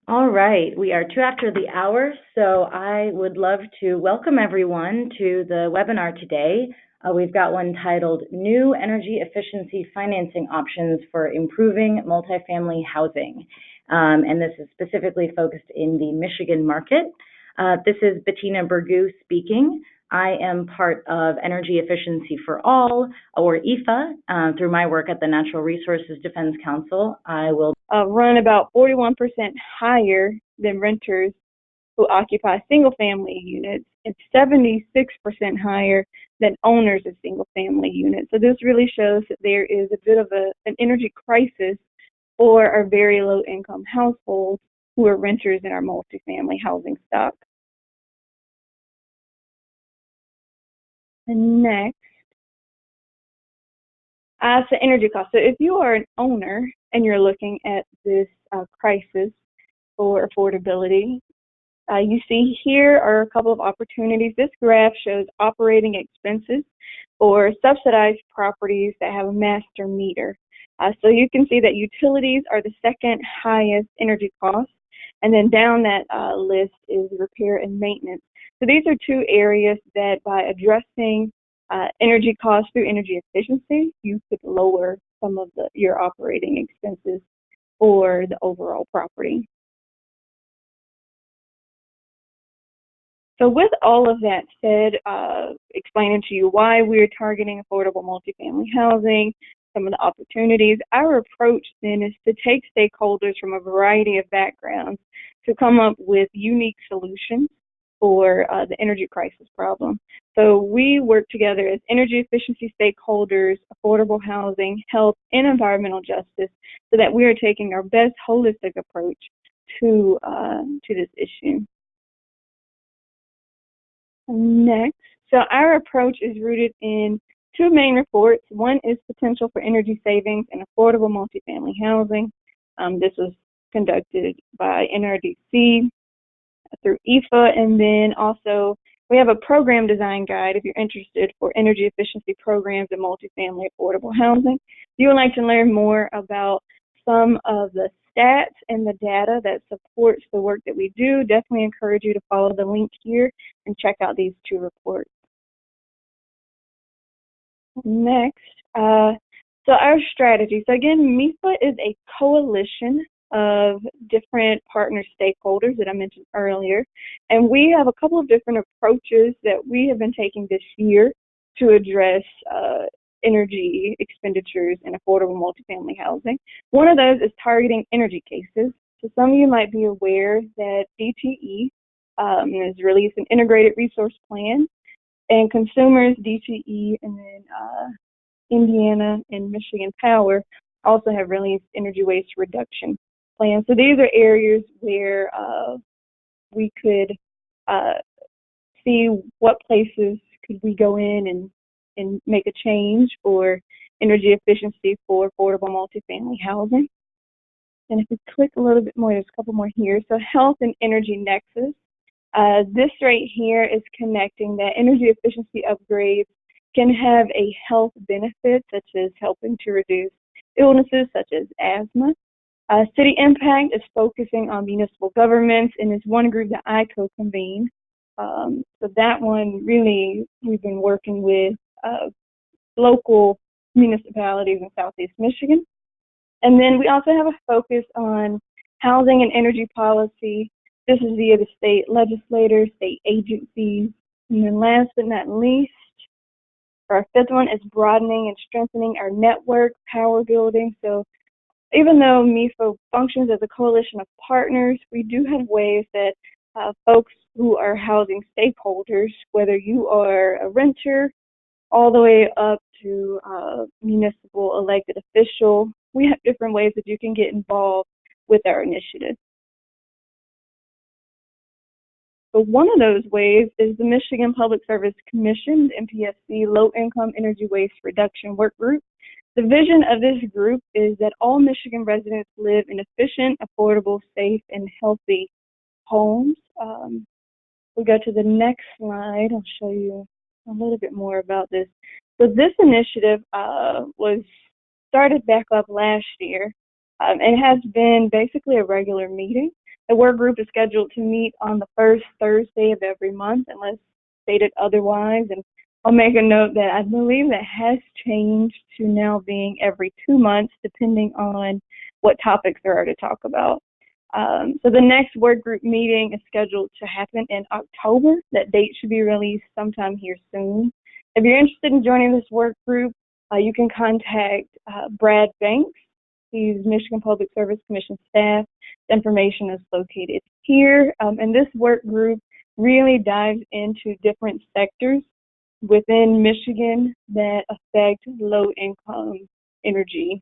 All right, we are 2 after the hour, so I would love to welcome everyone to the webinar today. We've got one titled New Energy Efficiency Financing Options for Improving Multifamily Housing. And this is specifically focused in the Michigan market. This is Bettina Burgoo speaking. I am part of Energy Efficiency for All, or EFA, through my work at the Natural Resources Defense Council. I will run about 41% higher than renters who occupy single-family units and 76% higher than owners of single-family units. So this really shows that there is a bit of an energy crisis for our very low-income households who are renters in our multifamily housing stock. And next, so energy costs. So if you are an owner and you're looking at this crisis for affordability, you see here are a couple of opportunities. This graph shows operating expenses for subsidized properties that have a master meter. So you can see that utilities are the second highest energy cost, and then down that list is repair and maintenance. So these are two areas that by addressing energy costs through energy efficiency, you could lower some of your operating expenses for the overall property. So with all of that said, explaining to you why we're targeting affordable multifamily housing, some of the opportunities, our approach then is to take stakeholders from a variety of backgrounds to come up with unique solutions for the energy crisis problem. So we work together as energy efficiency stakeholders, affordable housing, health, and environmental justice so that we are taking our best holistic approach to this issue. Next, so our approach is rooted in two main reports. One is Potential for Energy Savings and Affordable Multifamily Housing. This was conducted by NRDC through EFA, and then also we have a program design guide if you're interested for energy efficiency programs and multifamily affordable housing. If you would like to learn more about some of the stats and the data that supports the work that we do, definitely encourage you to follow the link here and check out these two reports. Next, so our strategy. So again, MIFA is a coalition of different partner stakeholders that I mentioned earlier, and we have a couple of different approaches that we have been taking this year to address energy expenditures in affordable multifamily housing. One of those is targeting energy cases. So some of you might be aware that DTE has released an integrated resource plan, and consumers, DTE, and then Indiana and Michigan Power also have released energy waste reduction plans. So these are areas where we could see what places could we go in and make a change for energy efficiency for affordable multifamily housing. And if we click a little bit more, there's a couple more here. So health and energy nexus. This right here is connecting that energy efficiency upgrades can have a health benefit, such as helping to reduce illnesses such as asthma. City Impact is focusing on municipal governments and is one group that I co-convene. So that one really, we've been working with local municipalities in Southeast Michigan. And then we also have a focus on housing and energy policy. This is via the state legislators, state agencies. And then last but not least, our fifth one is broadening and strengthening our network power building. So even though MIFA functions as a coalition of partners, we do have ways that folks who are housing stakeholders, whether you are a renter all the way up to municipal elected official, we have different ways that you can get involved with our initiative. So one of those ways is the Michigan Public Service Commission, MPSC, Low Income Energy Waste Reduction Work Group. The vision of this group is that all Michigan residents live in efficient, affordable, safe, and healthy homes. We go to the next slide. I'll show you a little bit more about this. So this initiative was started back up last year and has been basically a regular meeting. The work group is scheduled to meet on the first Thursday of every month, unless stated otherwise. And I'll make a note that I believe that has changed to now being every 2 months, depending on what topics there are to talk about. So the next work group meeting is scheduled to happen in October. That date should be released sometime here soon. If you're interested in joining this work group, you can contact Brad Banks. He's Michigan Public Service Commission staff. The information is located here. And this work group really dives into different sectors within Michigan that affect low-income energy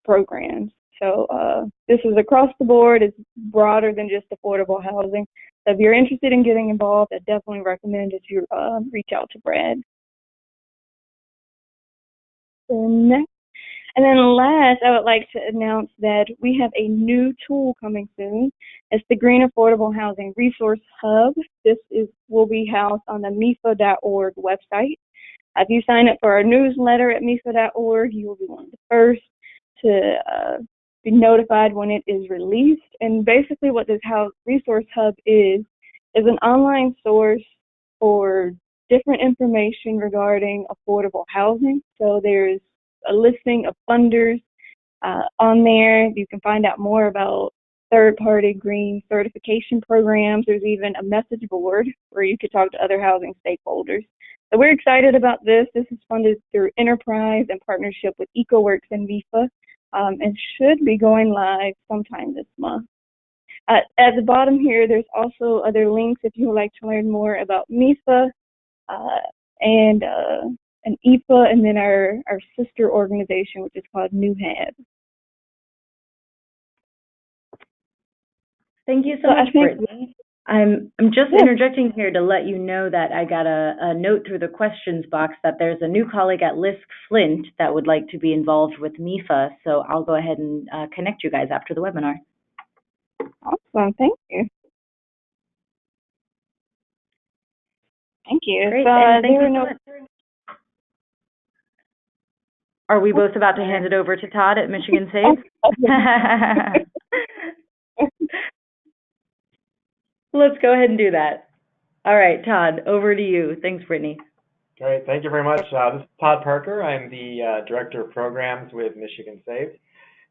programs. So this is across the board. It's broader than just affordable housing. So if you're interested in getting involved, I definitely recommend that you reach out to Brad. And then last, I would like to announce that we have a new tool coming soon. It's the Green Affordable Housing Resource Hub. This will be housed on the MIFA.org website. If you sign up for our newsletter at MIFA.org, you will be one of the first to be notified when it is released. And basically what this Resource Hub is an online source for different information regarding affordable housing. So there's a listing of funders on there. You can find out more about third-party green certification programs. There's even a message board where you could talk to other housing stakeholders. So we're excited about this. This is funded through Enterprise in partnership with EcoWorks and MIFA, and should be going live sometime this month. At the bottom here, there's also other links if you would like to learn more about MIFA and EPA, and then our sister organization, which is called NewHab. Thank you so much, Brittany. I'm just interjecting here to let you know that I got a note through the questions box that there's a new colleague at LISC Flint that would like to be involved with MIFA, so I'll go ahead and connect you guys after the webinar. Awesome, thank you. Thank you. Great, and thank you so much. Are we both about to hand it over to Todd at Michigan Saves? Let's go ahead and do that. All right, Todd, over to you. Thanks, Brittany. Great, thank you very much. This is Todd Parker. I'm the Director of Programs with Michigan Saves.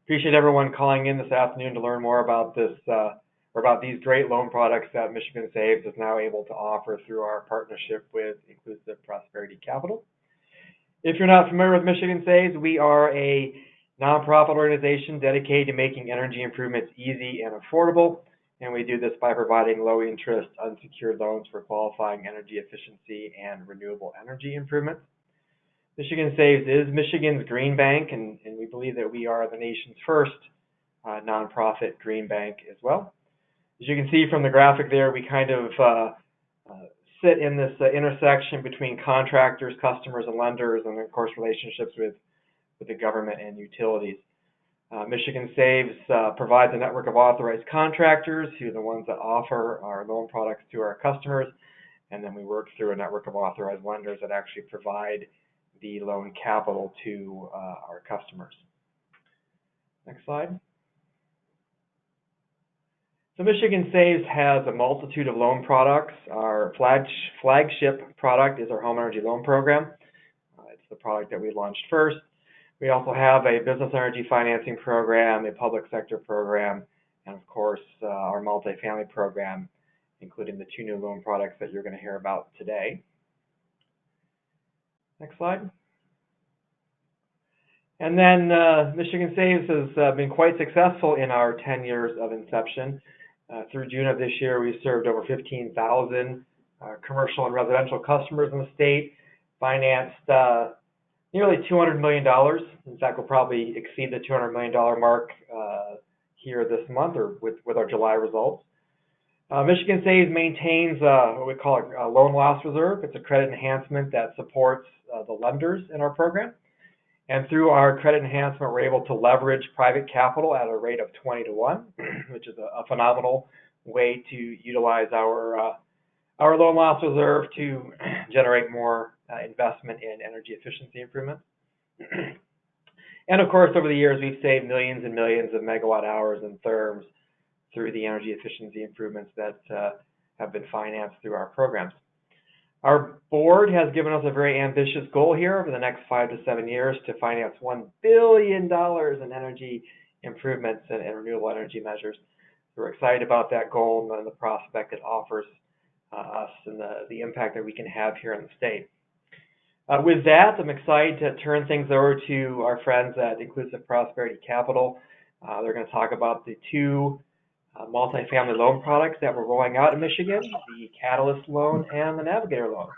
Appreciate everyone calling in this afternoon to learn more about this, or about these great loan products that Michigan Saves is now able to offer through our partnership with Inclusive Prosperity Capital. If you're not familiar with Michigan Saves, we are a nonprofit organization dedicated to making energy improvements easy and affordable. And we do this by providing low-interest, unsecured loans for qualifying energy efficiency and renewable energy improvements. Michigan Saves is Michigan's green bank, and we believe that we are the nation's first nonprofit green bank as well. As you can see from the graphic there, we kind of sit in this intersection between contractors, customers, and lenders, and of course relationships with the government and utilities. Michigan Saves provides a network of authorized contractors who are the ones that offer our loan products to our customers, and then we work through a network of authorized lenders that actually provide the loan capital to our customers. Next slide. So Michigan Saves has a multitude of loan products. Our flagship product is our Home Energy Loan Program. It's the product that we launched first. We also have a business energy financing program, a public sector program, and of course our multifamily program, including the two new loan products that you're going to hear about today. Next slide. And then Michigan Saves has been quite successful in our 10 years of inception. Through June of this year, we served over 15,000 commercial and residential customers in the state, financed nearly $200 million. In fact, we'll probably exceed the $200 million mark here this month, or with our July results. Michigan Saves maintains what we call a loan loss reserve. It's a credit enhancement that supports the lenders in our program. And through our credit enhancement, we're able to leverage private capital at a rate of 20-to-1, which is a phenomenal way to utilize our loan loss reserve to generate more investment in energy efficiency improvements. And of course, over the years, we've saved millions and millions of megawatt hours and therms through the energy efficiency improvements that have been financed through our programs. Our board has given us a very ambitious goal here over the next 5 to 7 years to finance $1 billion in energy improvements and renewable energy measures. So we're excited about that goal and the prospect it offers us and the impact that we can have here in the state. With that, I'm excited to turn things over to our friends at Inclusive Prosperity Capital. They're going to talk about the two multifamily loan products that we're rolling out in Michigan, the Catalyst loan and the Navigator loan.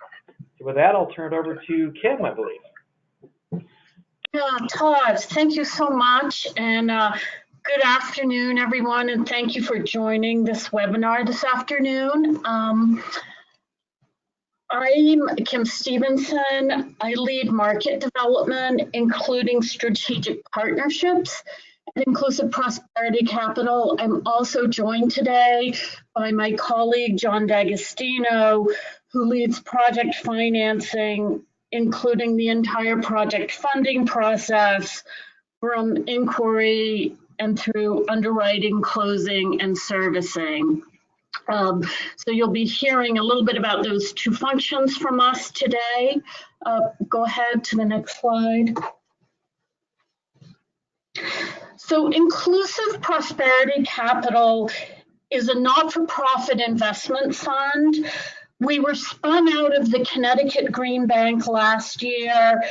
So with that, I'll turn it over to Kim, I believe. Yeah, Todd, thank you so much. And good afternoon, everyone. And thank you for joining this webinar this afternoon. I'm Kim Stevenson. I lead market development, including strategic partnerships at Inclusive Prosperity Capital. I'm also joined today by my colleague, John D'Agostino, who leads project financing, including the entire project funding process from inquiry and through underwriting, closing, and servicing. So you'll be hearing a little bit about those two functions from us today. Go ahead to the next slide. So Inclusive Prosperity Capital is a not-for-profit investment fund. We were spun out of the Connecticut Green Bank last year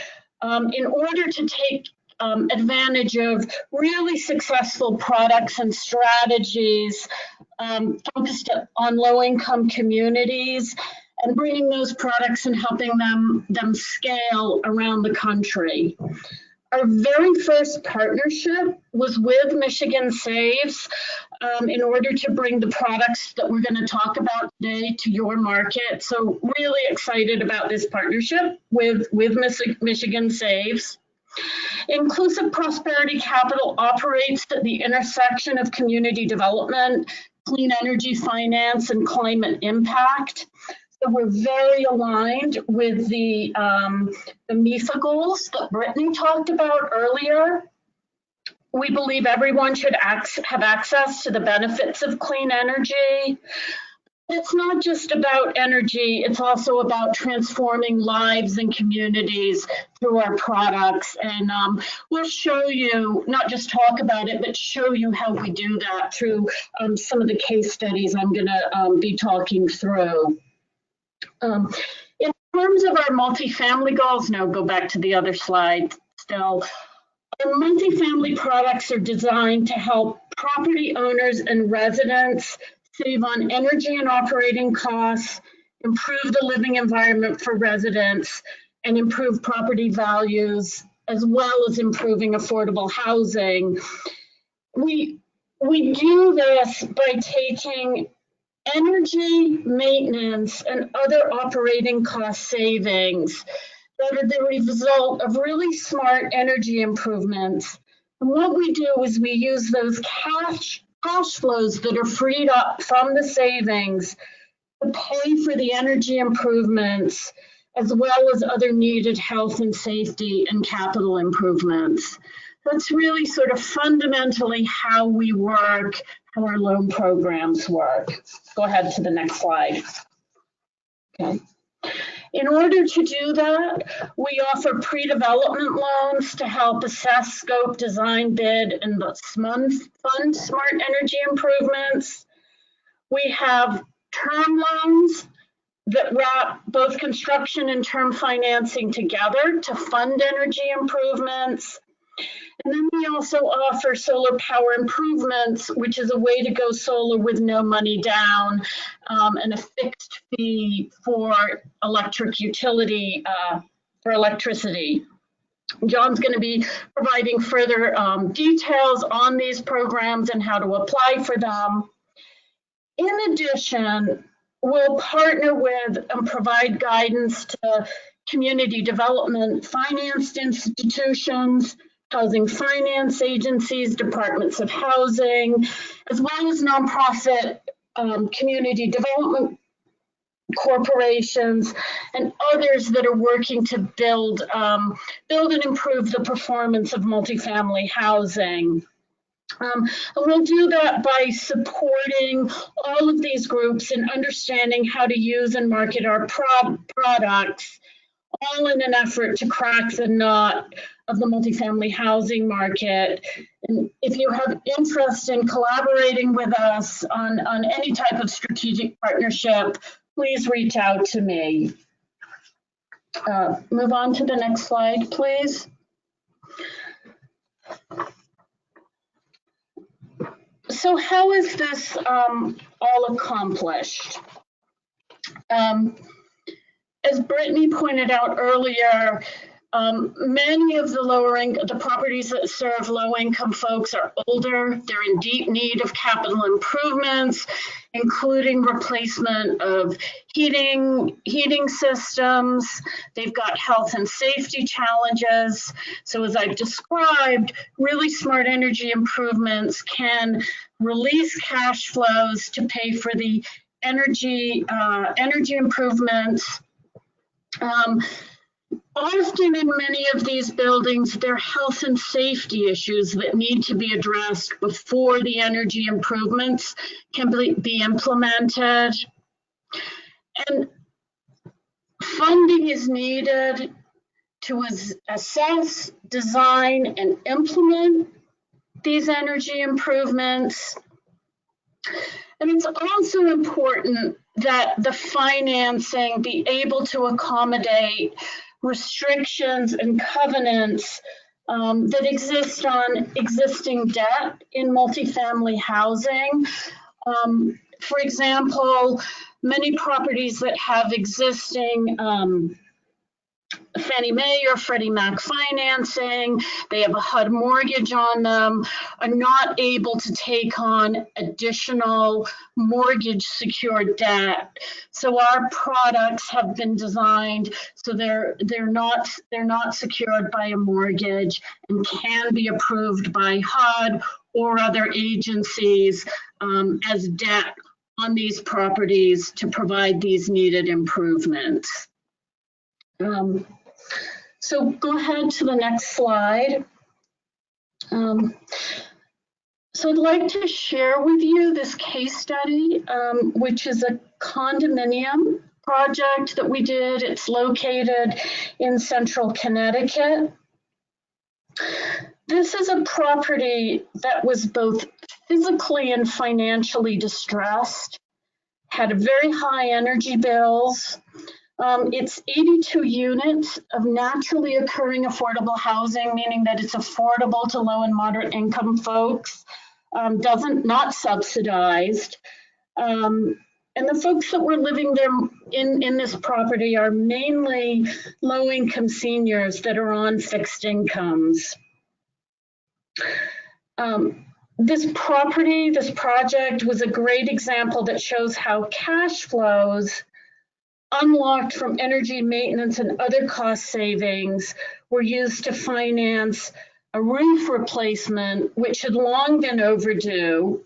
in order to take advantage of really successful products and strategies focused on low-income communities and bringing those products and helping them scale around the country. Our very first partnership was with Michigan Saves in order to bring the products that we're going to talk about today to your market. So really excited about this partnership with Michigan Saves. Inclusive Prosperity Capital operates at the intersection of community development, clean energy finance, and climate impact. So we're very aligned with the MIFA goals that Brittany talked about earlier. We believe everyone should have access to the benefits of clean energy. It's not just about energy, it's also about transforming lives and communities through our products. And we'll show you, not just talk about it, but show you how we do that through some of the case studies I'm gonna be talking through. In terms of our multifamily goals, now go back to the other slide still. Our multifamily products are designed to help property owners and residents save on energy and operating costs, improve the living environment for residents, and improve property values, as well as improving affordable housing. We do this by taking energy, maintenance, and other operating cost savings that are the result of really smart energy improvements. And what we do is we use those cash flows that are freed up from the savings to pay for the energy improvements, as well as other needed health and safety and capital improvements. That's really sort of fundamentally how we work, how our loan programs work. Go ahead to the next slide. Okay. In order to do that, we offer pre-development loans to help assess, scope, design, bid, and fund smart energy improvements. We have term loans that wrap both construction and term financing together to fund energy improvements. And then we also offer solar power improvements, which is a way to go solar with no money down and a fixed fee for electric utility, for electricity. John's going to be providing further details on these programs and how to apply for them. In addition, we'll partner with and provide guidance to community development financed institutions, housing finance agencies, departments of housing, as well as nonprofit community development corporations and others that are working to build and improve the performance of multifamily housing. And we'll do that by supporting all of these groups and understanding how to use and market our products, all in an effort to crack the nut of the multifamily housing market. And if you have interest in collaborating with us on any type of strategic partnership, please reach out to me. Move on to the next slide, please. So how is this all accomplished? As Brittany pointed out earlier, many of the properties that serve low-income folks are older. They're in deep need of capital improvements, including replacement of heating systems. They've got health and safety challenges. So as I've described, really smart energy improvements can release cash flows to pay for the energy improvements. Often in many of these buildings, there are health and safety issues that need to be addressed before the energy improvements can be implemented. And funding is needed to assess, design, and implement these energy improvements. And it's also important that the financing be able to accommodate restrictions and covenants that exist on existing debt in multifamily housing. For example, many properties that have existing Fannie Mae or Freddie Mac financing, they have a HUD mortgage on them, are not able to take on additional mortgage secured debt. So our products have been designed so they're not secured by a mortgage and can be approved by HUD or other agencies as debt on these properties to provide these needed improvements. So go ahead to the next slide. So I'd like to share with you this case study, which is a condominium project that we did. It's located in central Connecticut. This is a property that was both physically and financially distressed, had very high energy bills. It's 82 units of naturally occurring affordable housing, meaning that it's affordable to low and moderate income folks, not subsidized. And the folks that were living there in this property are mainly low income seniors that are on fixed incomes. This project was a great example that shows how cash flows unlocked from energy maintenance and other cost savings were used to finance a roof replacement, which had long been overdue,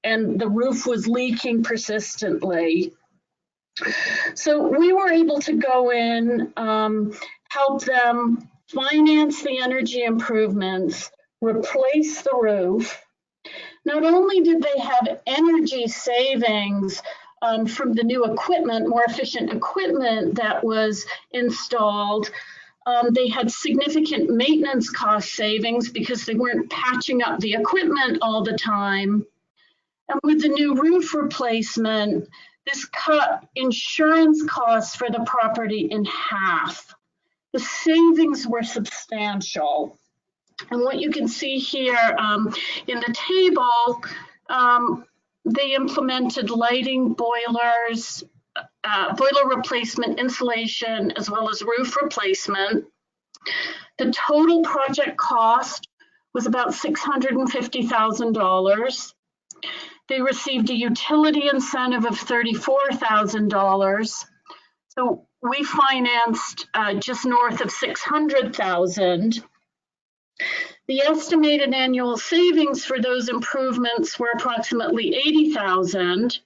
and the roof was leaking persistently. So we were able to go in, help them finance the energy improvements, replace the roof. Not only did they have energy savings from the new equipment, more efficient equipment that was installed, they had significant maintenance cost savings because they weren't patching up the equipment all the time. And with the new roof replacement, this cut insurance costs for the property in half. The savings were substantial. And what you can see here in the table, they implemented lighting, boilers, boiler replacement, insulation, as well as roof replacement. The total project cost was about $650,000. They received a utility incentive of $34,000. So we financed just north of $600,000. The estimated annual savings for those improvements were approximately $80,000.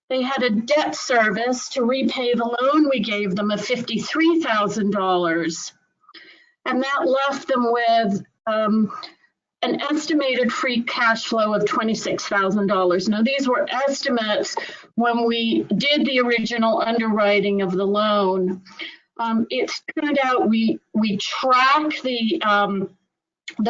They had a debt service to repay the loan we gave them of $53,000. And that left them with an estimated free cash flow of $26,000. Now, these were estimates when we did the original underwriting of the loan. It's turned out we track the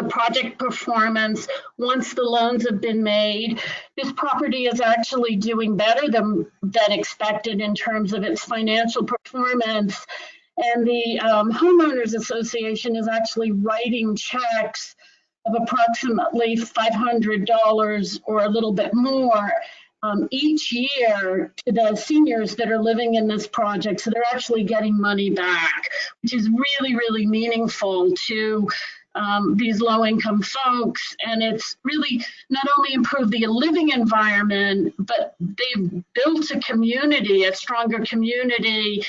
project performance once the loans have been made. This property is actually doing better than expected in terms of its financial performance. And the Homeowners Association is actually writing checks of approximately $500 or a little bit more each year to the seniors that are living in this project. So they're actually getting money back, which is really, really meaningful to these low-income folks. And it's really not only improved the living environment, but they've built a community, a stronger community,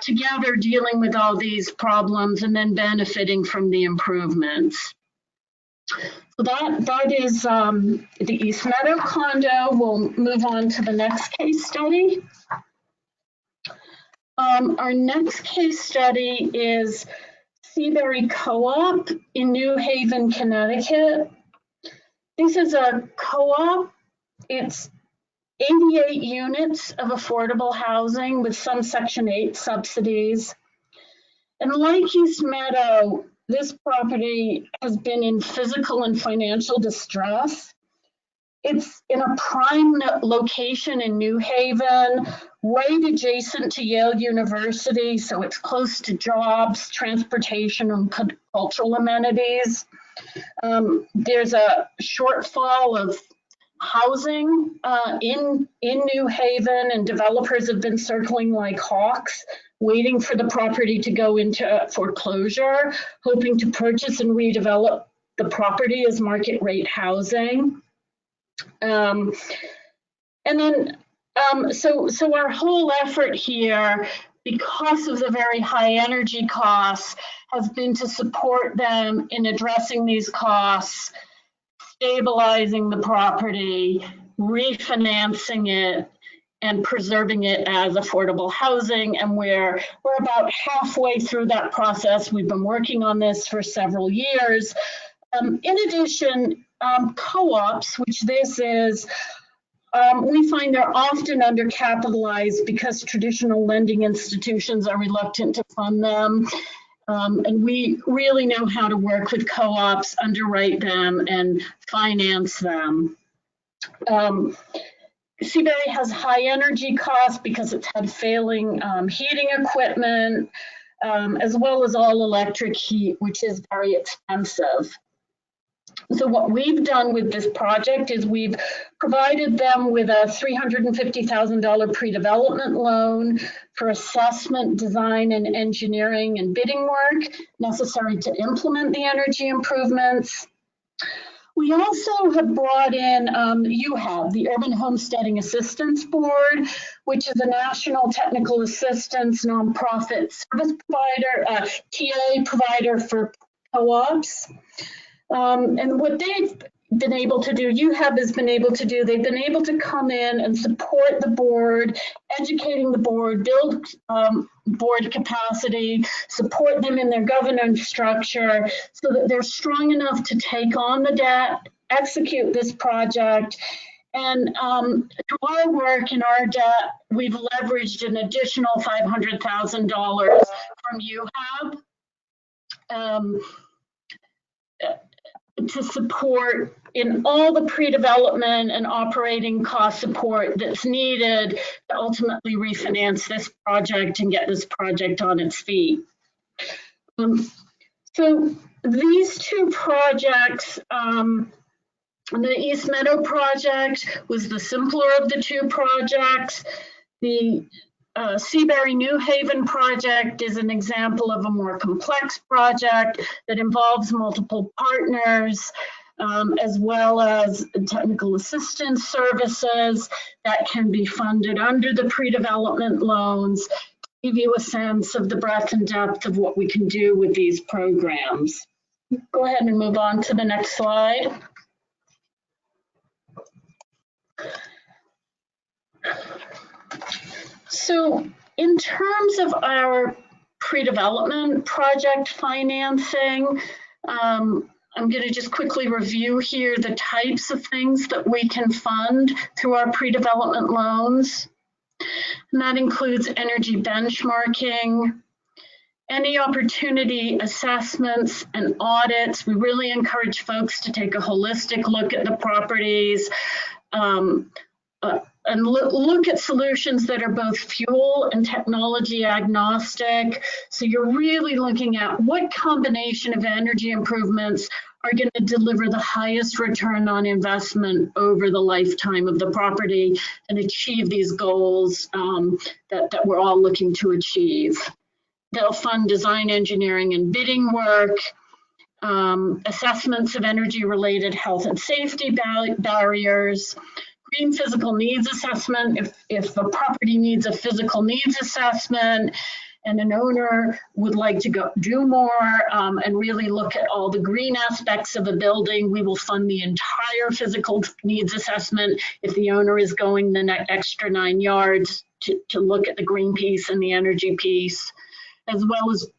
together dealing with all these problems and then benefiting from the improvements. So that is the East Meadow condo. We'll move on to the next case study. Our next case study is Seabury Co-op in New Haven, Connecticut. This is a co-op. It's 88 units of affordable housing with some Section 8 subsidies. And like East Meadow, this property has been in physical and financial distress. It's in a prime location in New Haven, right adjacent to Yale University, so it's close to jobs, transportation, and cultural amenities. There's a shortfall of housing in New Haven, and developers have been circling like hawks, waiting for the property to go into foreclosure, hoping to purchase and redevelop the property as market rate housing. And then, so our whole effort here, because of the very high energy costs, has been to support them in addressing these costs, stabilizing the property, refinancing it, and preserving it as affordable housing. And we're about halfway through that process. We've been working on this for several years. In addition, co-ops, which this is, we find they're often undercapitalized because traditional lending institutions are reluctant to fund them. And we really know how to work with co-ops, underwrite them, and finance them. Seabury has high energy costs because it's had failing heating equipment, as well as all electric heat, which is very expensive. So what we've done with this project is we've provided them with a $350,000 pre-development loan for assessment, design, and engineering and bidding work necessary to implement the energy improvements. We also have brought in UHAB, the Urban Homesteading Assistance Board, which is a national technical assistance nonprofit service provider, TA provider for co-ops. And what they've been able to do, UHAB has been able to do, they've been able to come in and support the board, educating the board, build board capacity, support them in their governance structure so that they're strong enough to take on the debt, execute this project. And through our work and our debt, we've leveraged an additional $500,000 from UHAB. To support in all the pre-development and operating cost support that's needed to ultimately refinance this project and get this project on its feet. So these two projects, the East Meadow project was the simpler of the two projects. The Seabury New Haven project is an example of a more complex project that involves multiple partners, as well as technical assistance services that can be funded under the pre-development loans to give you a sense of the breadth and depth of what we can do with these programs. Go ahead and move on to the next slide. So in terms of our pre-development project financing, I'm going to just quickly review here the types of things that we can fund through our pre-development loans. And that includes energy benchmarking, any opportunity assessments and audits. We really encourage folks to take a holistic look at the properties and look at solutions that are both fuel and technology agnostic. So you're really looking at what combination of energy improvements are going to deliver the highest return on investment over the lifetime of the property and achieve these goals that we're all looking to achieve. They'll fund design, engineering, and bidding work, assessments of energy-related health and safety barriers, green physical needs assessment if the property needs a physical needs assessment and an owner would like to do more and really look at all the green aspects of a building, we will fund the entire physical needs assessment if the owner is going the extra 9 yards to look at the green piece and the energy piece, as well as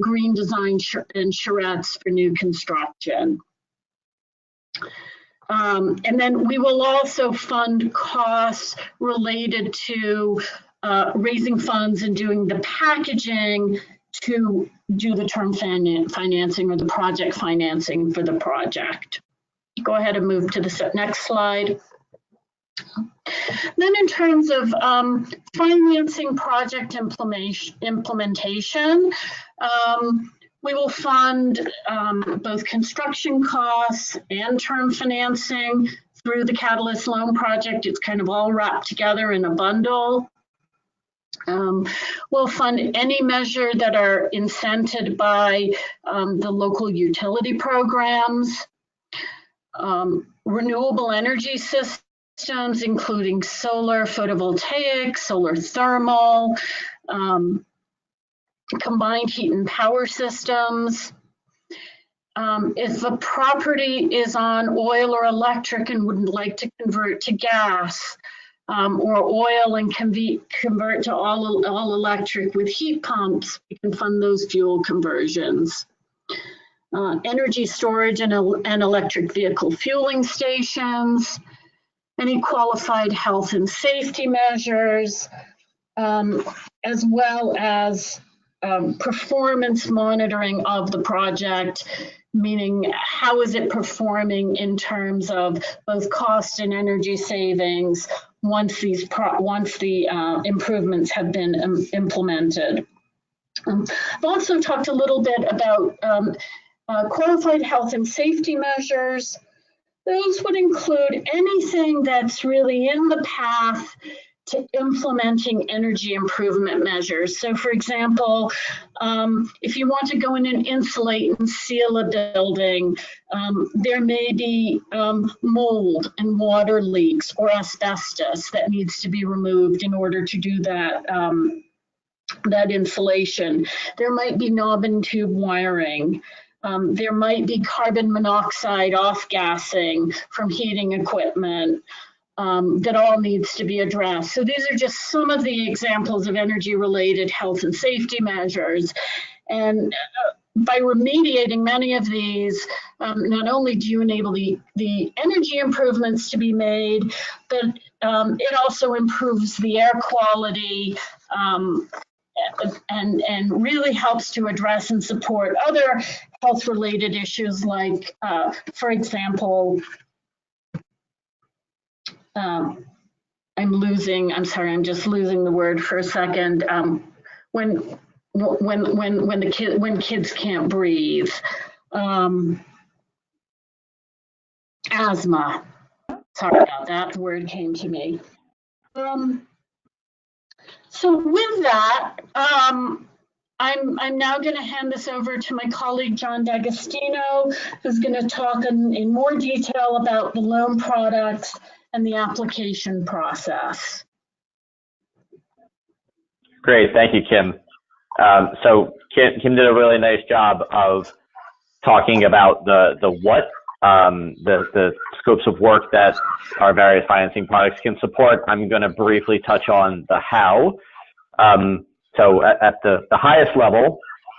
green design and charrettes for new construction. And then we will also fund costs related to raising funds and doing the packaging to do the term financing or the project financing for the project. Go ahead and move to the next slide. Then in terms of financing project implementation, we will fund both construction costs and term financing through the Catalyst Loan Project. It's kind of all wrapped together in a bundle. We'll fund any measure that are incented by the local utility programs, renewable energy systems, including solar photovoltaic, solar thermal, combined heat and power systems. If the property is on oil or electric and would like to convert to gas, or oil and convert to all electric with heat pumps, we can fund those fuel conversions. Energy storage and electric vehicle fueling stations, any qualified health and safety measures, as well as performance monitoring of the project, meaning how is it performing in terms of both cost and energy savings once the improvements have been implemented. I've also talked a little bit about qualified health and safety measures. Those would include anything that's really in the path to implementing energy improvement measures. So for example, if you want to go in and insulate and seal a building, there may be mold and water leaks or asbestos that needs to be removed in order to do that, that insulation. There might be knob and tube wiring. There might be carbon monoxide off-gassing from heating equipment. That all needs to be addressed. So these are just some of the examples of energy-related health and safety measures. And by remediating many of these, not only do you enable the energy improvements to be made, but it also improves the air quality and really helps to address and support other health-related issues like, for example, I'm just losing the word for a second. When kids can't breathe, asthma. Sorry about that. The word came to me. So with that, I'm now going to hand this over to my colleague John D'Agostino, who's going to talk in more detail about the loan products and the application process. Great, thank you, Kim. So Kim did a really nice job of talking about the what, the scopes of work that our various financing products can support. I'm going to briefly touch on the how. So at the highest level,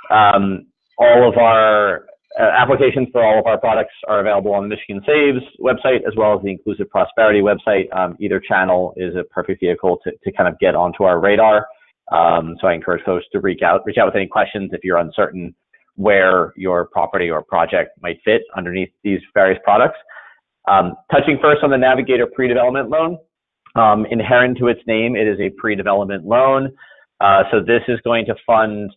all of our Applications for all of our products are available on the Michigan Saves website as well as the Inclusive Prosperity website. Either channel is a perfect vehicle to kind of get onto our radar. So I encourage folks to reach out with any questions if you're uncertain where your property or project might fit underneath these various products. Touching first on the Navigator pre-development loan. Inherent to its name, it is a pre-development loan. So this is going to fund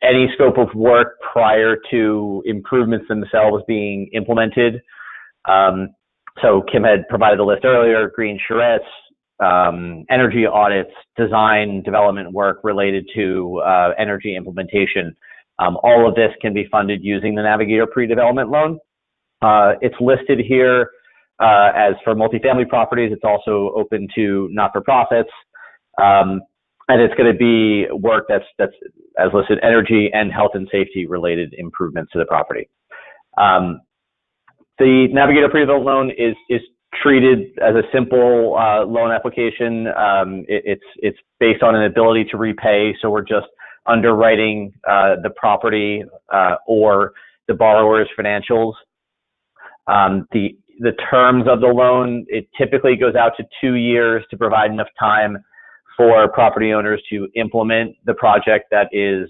any scope of work prior to improvements themselves being implemented. So Kim had provided a list earlier: green charrettes, energy audits, design development work related to energy implementation. All of this can be funded using the Navigator pre-development loan. It's listed here as for multifamily properties. It's also open to not-for-profits. And it's going to be work that's as listed, energy and health and safety related improvements to the property. The Navigator pre-development loan is treated as a simple loan application. It's based on an ability to repay, so we're just underwriting the property or the borrower's financials. The terms of the loan, it typically goes out to 2 years to provide enough time for property owners to implement the project that is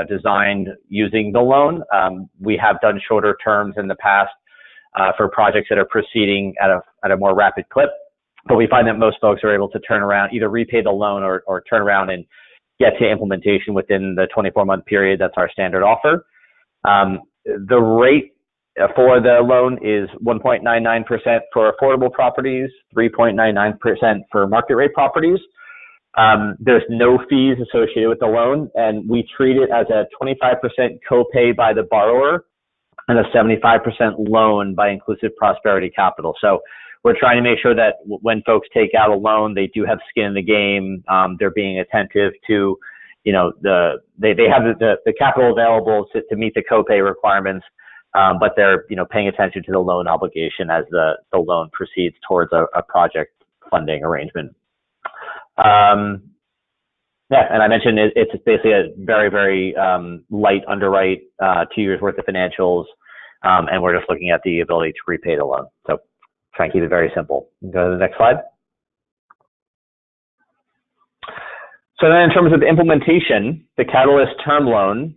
designed using the loan. We have done shorter terms in the past for projects that are proceeding at a more rapid clip, but we find that most folks are able to turn around, either repay the loan or turn around and get to implementation within the 24-month period. That's our standard offer. The rate for the loan is 1.99% for affordable properties, 3.99% for market rate properties. There's no fees associated with the loan, and we treat it as a 25% copay by the borrower and a 75% loan by Inclusive Prosperity Capital. So we're trying to make sure that when folks take out a loan, they do have skin in the game. They're being attentive to, they have the capital available to meet the copay requirements, but they're, paying attention to the loan obligation as the loan proceeds towards a project funding arrangement. And I mentioned it's basically a very, very light underwrite, 2 years worth of financials, and we're just looking at the ability to repay the loan. So try and keep it very simple. Go to the next slide. So then in terms of implementation, the Catalyst term loan,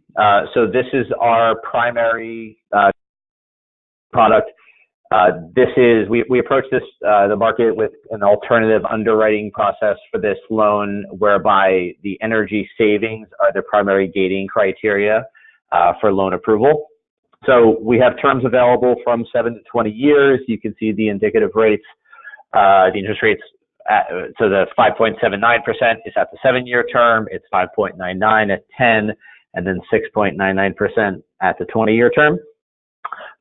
so this is our primary product. We approach this, the market with an alternative underwriting process for this loan, whereby the energy savings are the primary gating criteria for loan approval. So we have terms available from 7 to 20 years. You can see the indicative rates, the interest rates. So the 5.79% is at the 7-year term. It's 5.99 at 10, and then 6.99% at the 20-year term.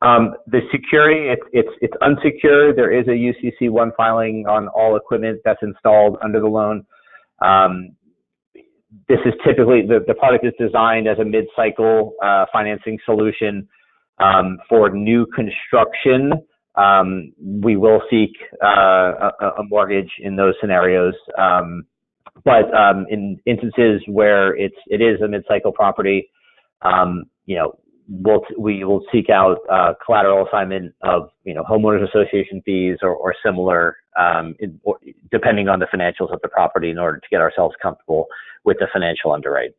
The security, it's unsecured. There is a UCC1 filing on all equipment that's installed under the loan. This is typically, the product is designed as a mid-cycle financing solution for new construction. We will seek a mortgage in those scenarios. But in instances where it is a mid-cycle property, we will seek out collateral assignment of homeowners association fees or similar, depending on the financials of the property, in order to get ourselves comfortable with the financial underwrite.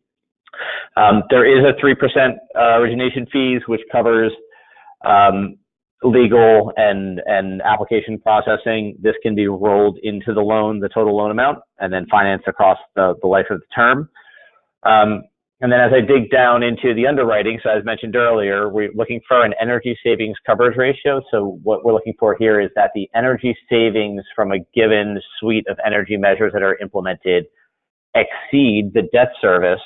There is a 3% origination fees, which covers legal and application processing. This can be rolled into the loan, the total loan amount, and then financed across the life of the term. And then as I dig down into the underwriting, so as mentioned earlier, we're looking for an energy savings coverage ratio. So what we're looking for here is that the energy savings from a given suite of energy measures that are implemented exceed the debt service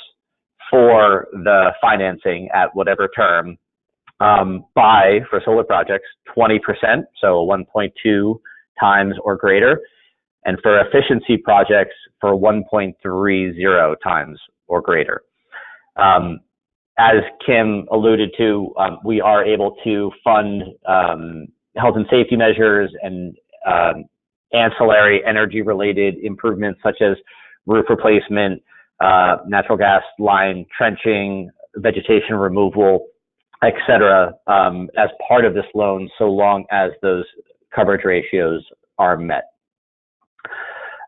for the financing at whatever term by, for solar projects, 20%, so 1.2 times or greater, and for efficiency projects for 1.30 times or greater. As Kim alluded to, we are able to fund health and safety measures and ancillary energy-related improvements such as roof replacement, natural gas line trenching, vegetation removal, et cetera, as part of this loan, so long as those coverage ratios are met.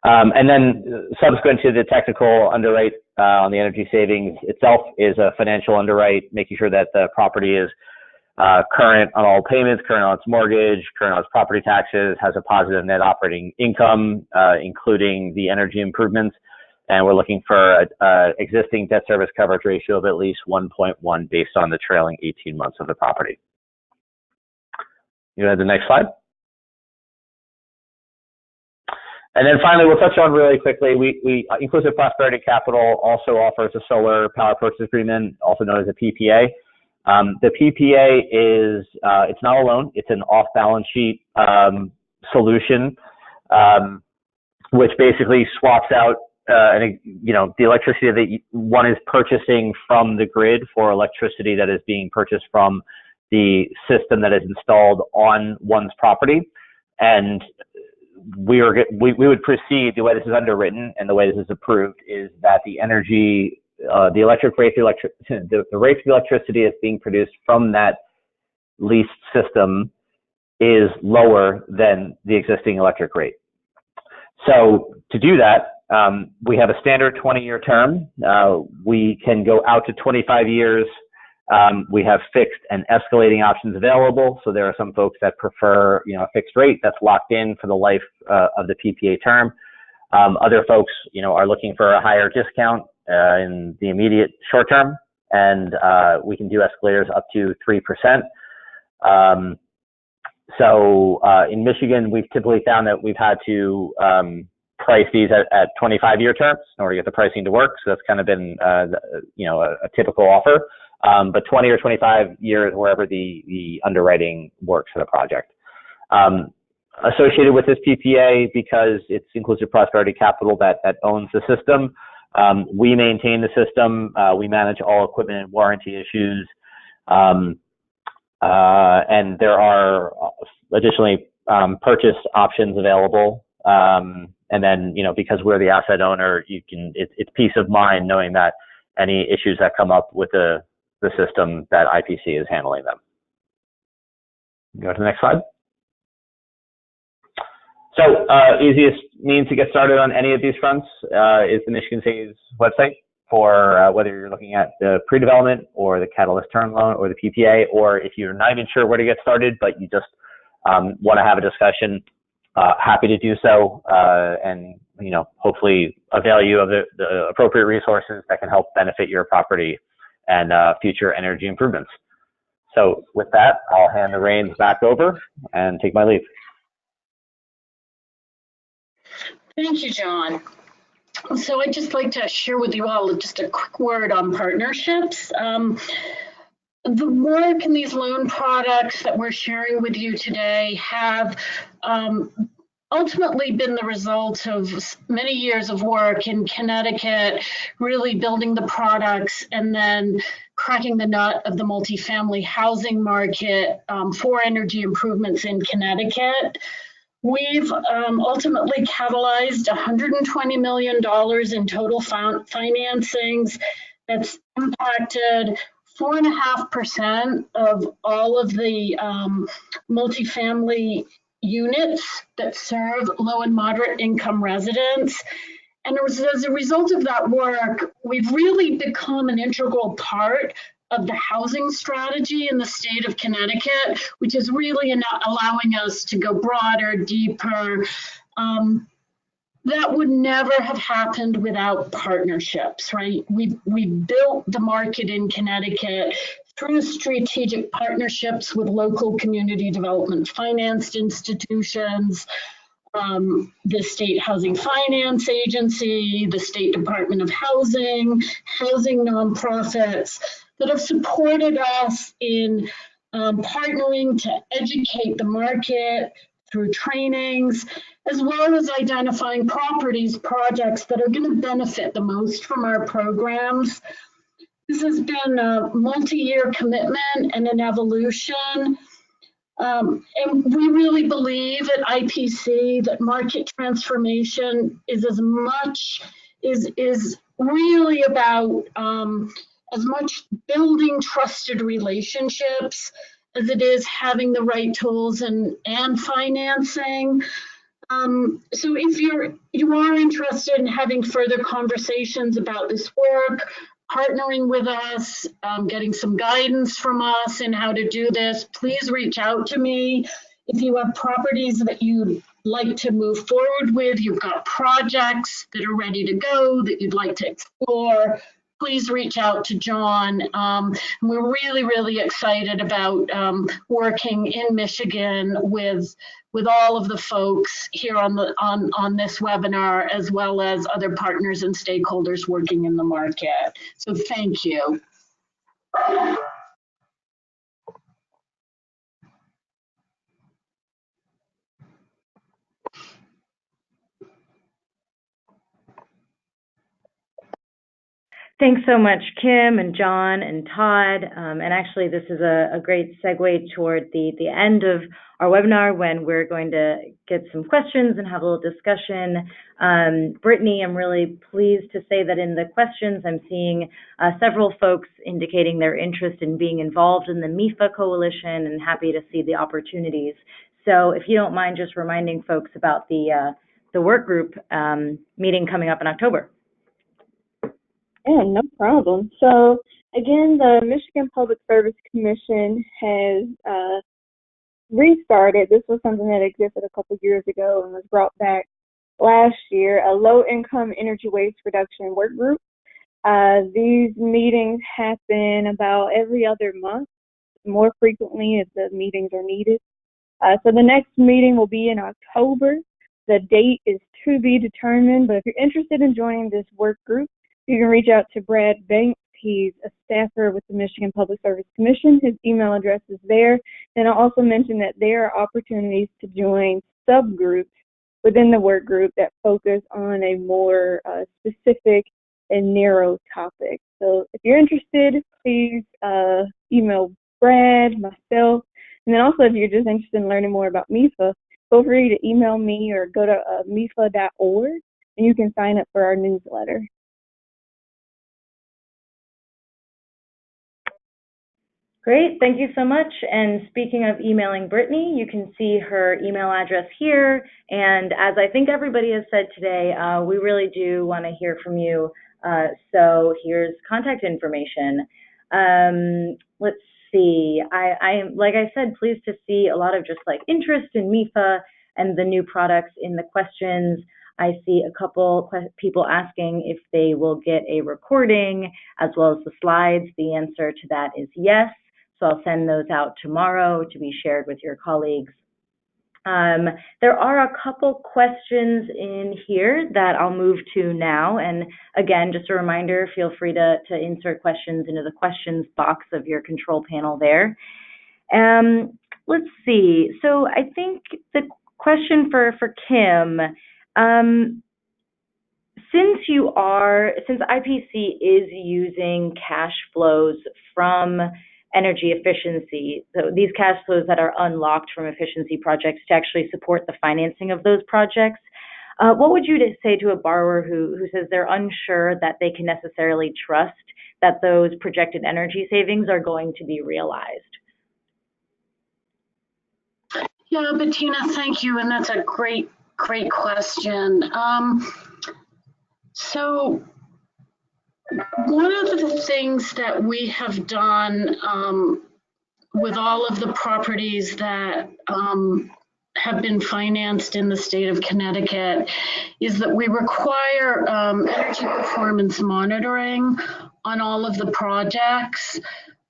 And then subsequent to the technical underwrite on the energy savings itself is a financial underwrite, making sure that the property is current on all payments, current on its mortgage, current on its property taxes, has a positive net operating income, including the energy improvements. And we're looking for an existing debt service coverage ratio of at least 1.1 based on the trailing 18 months of the property. You have the next slide. And then finally, we'll touch on really quickly, we Inclusive Prosperity Capital also offers a solar power purchase agreement, also known as a PPA. The PPA is, it's not a loan, it's an off-balance sheet solution, which basically swaps out the electricity that one is purchasing from the grid for electricity that is being purchased from the system that is installed on one's property. And we would proceed, the way this is underwritten and the way this is approved is that the energy, the electric rate, the rate of the electricity that's being produced from that leased system is lower than the existing electric rate. So to do that, we have a standard 20-year term. We can go out to 25 years. We have fixed and escalating options available. So there are some folks that prefer, a fixed rate that's locked in for the life of the PPA term. Other folks, are looking for a higher discount in the immediate short term, and we can do escalators up to 3%. So in Michigan, we've typically found that we've had to price these at 25-year terms in order to get the pricing to work. So that's kind of been, a typical offer. But 20 or 25 years, wherever the underwriting works for the project. Associated with this PPA, because it's Inclusive Prosperity Capital that owns the system, we maintain the system, we manage all equipment and warranty issues, and there are additionally purchase options available. And then, because we're the asset owner, it's peace of mind knowing that any issues that come up with the system, that IPC is handling them. Go to the next slide. So easiest means to get started on any of these fronts is the Michigan Saves website for whether you're looking at the pre-development or the catalyst term loan or the PPA, or if you're not even sure where to get started, but you just want to have a discussion, happy to do so, and hopefully avail you of the appropriate resources that can help benefit your property and future energy improvements. So with that, I'll hand the reins back over and take my leave. Thank you, John. So I'd just like to share with you all just a quick word on partnerships. The work in these loan products that we're sharing with you today have ultimately been the result of many years of work in Connecticut, really building the products and then cracking the nut of the multifamily housing market for energy improvements in Connecticut. We've ultimately catalyzed $120 million in total financings that's impacted 4.5% of all of the multifamily units that serve low and moderate income residents. And as a result of that work, we've really become an integral part of the housing strategy in the state of Connecticut, which is really allowing us to go broader, deeper. That would never have happened without partnerships, right? We built the market in Connecticut through strategic partnerships with local community development financed institutions, the State Housing Finance Agency, the State Department of Housing, housing nonprofits that have supported us in partnering to educate the market through trainings, as well as identifying projects that are going to benefit the most from our programs. This has been a multi-year commitment and an evolution. And we really believe at IPC that market transformation is really about as much building trusted relationships as it is having the right tools and financing. So if you are interested in having further conversations about this work, partnering with us, getting some guidance from us in how to do this, please reach out to me. If you have properties that you'd like to move forward with, you've got projects that are ready to go that you'd like to explore, please reach out to John. We're really, really excited about working in Michigan with all of the folks here on this webinar, as well as other partners and stakeholders working in the market. So thank you. Thanks so much, Kim and John and Todd. And actually, this is a great segue toward the end of our webinar, when we're going to get some questions and have a little discussion. Brittany, I'm really pleased to say that in the questions, I'm seeing several folks indicating their interest in being involved in the MIFA coalition, and happy to see the opportunities. So if you don't mind just reminding folks about the work group meeting coming up in October. Yeah, no problem. So again, the Michigan Public Service Commission has restarted. This was something that existed a couple years ago and was brought back last year, a low-income energy waste reduction work group. These meetings happen about every other month, more frequently if the meetings are needed. So the next meeting will be in October. The date is to be determined, but if you're interested in joining this work group, you can reach out to Brad Banks. He's a staffer with the Michigan Public Service Commission. His email address is there. And I'll also mention that there are opportunities to join subgroups within the work group that focus on a more specific and narrow topic. So if you're interested, please email Brad, myself, and then also if you're just interested in learning more about MIFA, feel free to email me or go to mifa.org and you can sign up for our newsletter. Great, thank you so much. And speaking of emailing Brittany, you can see her email address here. And as I think everybody has said today, we really do want to hear from you. So here's contact information. Let's see. I'm like I said, pleased to see a lot of just like interest in MIFA and the new products in the questions. I see a couple people asking if they will get a recording as well as the slides. The answer to that is yes. So I'll send those out tomorrow to be shared with your colleagues. There are a couple questions in here that I'll move to now. And again, just a reminder, feel free to insert questions into the questions box of your control panel there. Let's see. So I think the question for Kim, since IPC is using cash flows from energy efficiency, so these cash flows that are unlocked from efficiency projects to actually support the financing of those projects, what would you say to a borrower who says they're unsure that they can necessarily trust that those projected energy savings are going to be realized? Yeah, Bettina, thank you, and that's a great question. So one of the things that we have done with all of the properties that have been financed in the state of Connecticut is that we require energy performance monitoring on all of the projects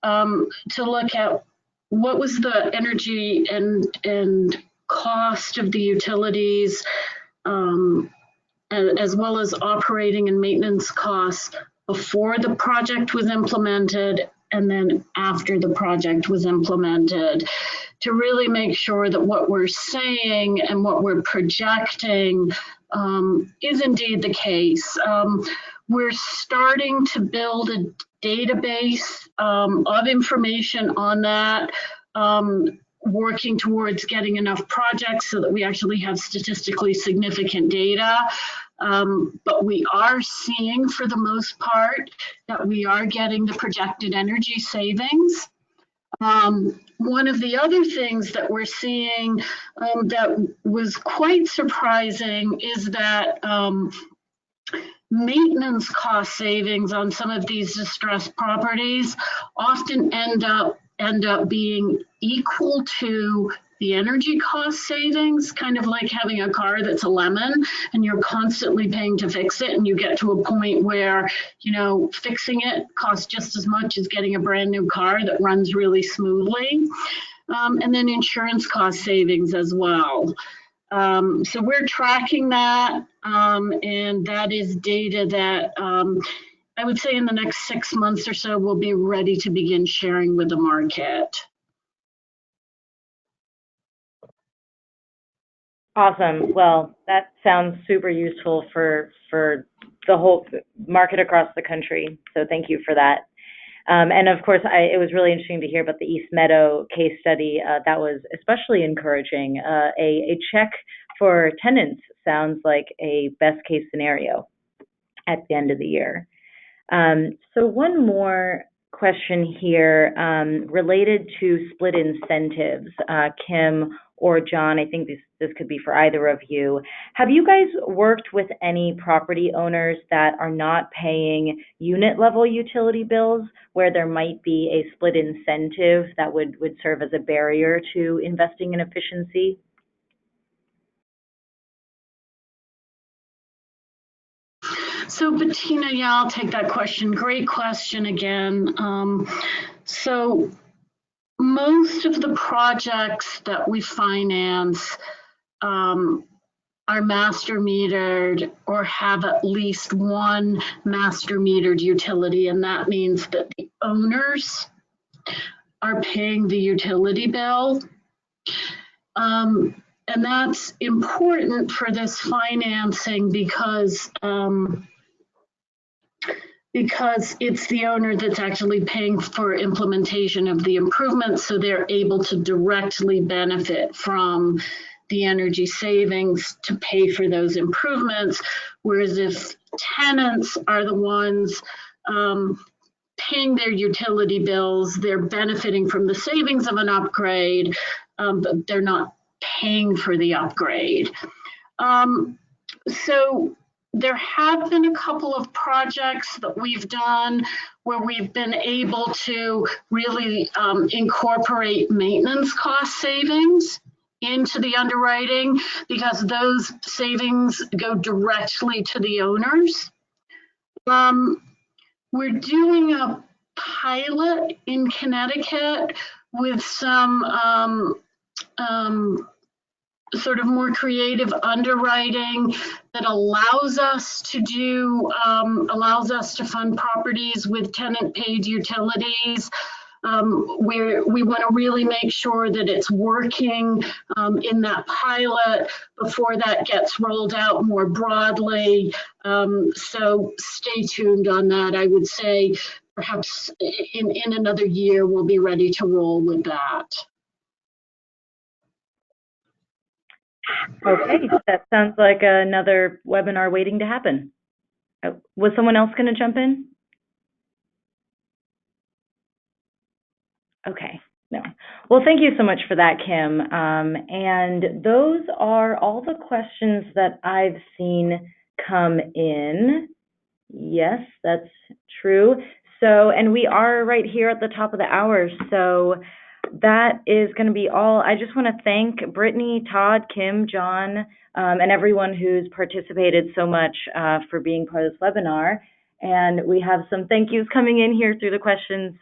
to look at what was the energy and cost of the utilities, as well as operating and maintenance costs before the project was implemented and then after the project was implemented, to really make sure that what we're saying and what we're projecting is indeed the case. We're starting to build a database of information on that, working towards getting enough projects so that we actually have statistically significant data. But we are seeing, for the most part, that we are getting the projected energy savings. One of the other things that we're seeing that was quite surprising is that maintenance cost savings on some of these distressed properties often end up being equal to the energy cost savings, kind of like having a car that's a lemon and you're constantly paying to fix it, and you get to a point where, you know, fixing it costs just as much as getting a brand new car that runs really smoothly. And then insurance cost savings as well. So we're tracking that, and that is data that I would say in the next 6 months or so we'll be ready to begin sharing with the market. Awesome. Well, that sounds super useful for the whole market across the country. So thank you for that. And of course, it was really interesting to hear about the East Meadow case study. That was especially encouraging. A check for tenants sounds like a best case scenario at the end of the year. So one more question here related to split incentives. Kim or John, I think this could be for either of you. Have you guys worked with any property owners that are not paying unit level utility bills, where there might be a split incentive that would serve as a barrier to investing in efficiency? So Bettina, yeah, I'll take that question. Great question again. So most of the projects that we finance are master metered or have at least one master metered utility, and that means that the owners are paying the utility bill. And that's important for this financing because it's the owner that's actually paying for implementation of the improvements, so they're able to directly benefit from the energy savings to pay for those improvements. Whereas if tenants are the ones paying their utility bills, they're benefiting from the savings of an upgrade, but they're not paying for the upgrade. So there have been a couple of projects that we've done where we've been able to really incorporate maintenance cost savings into the underwriting, because those savings go directly to the owners. We're doing a pilot in Connecticut with some sort of more creative underwriting that allows us to fund properties with tenant paid utilities. We want to really make sure that it's working in that pilot before that gets rolled out more broadly. So stay tuned on that. I would say perhaps in another year we'll be ready to roll with that. Okay, that sounds like another webinar waiting to happen. Was someone else going to jump in? Okay, no. Well, thank you so much for that, Kim. And those are all the questions that I've seen come in. Yes, that's true. So, and we are right here at the top of the hour. So that is going to be all. I just want to thank Brittany, Todd, Kim, John, and everyone who's participated so much for being part of this webinar. And we have some thank yous coming in here through the questions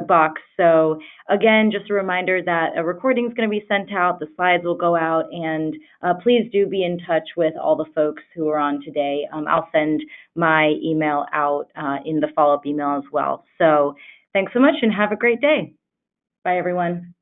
box. So again, just a reminder that a recording is going to be sent out, the slides will go out, and please do be in touch with all the folks who are on today. I'll send my email out in the follow-up email as well. So thanks so much and have a great day. Bye, everyone.